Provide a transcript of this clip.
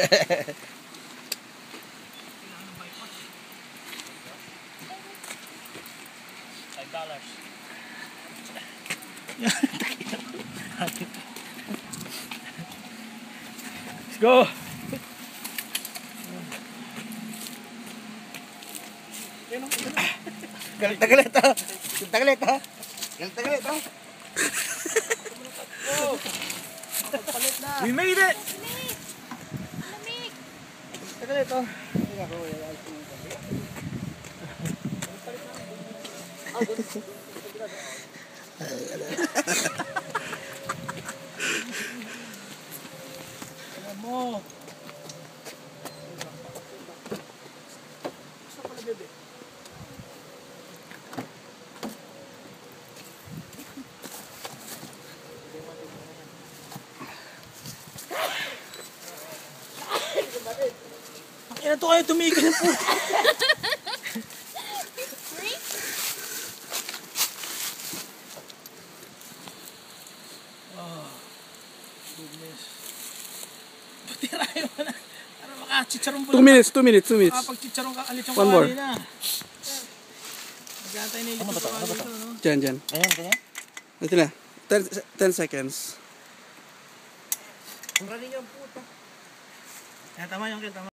Let's go. Galit na galit ha. Galit na galit ha. Galit na galit ha. We made it! Galit na galit ha. Alam mo. Ina to kayo tumigil po. Oh, goodness. Patirayo mo na. Para makachicharon po 2 minutes, 2 minutes, 2 minutes. Makapagchicharon ka alit yung One more. kawali na. Mag-aantay na yung kawali dito, no? Dyan, dyan. Ganyan, ganyan. Ito na. 10 seconds. Ang rali niyo ang puta. Tama yung kill, tama.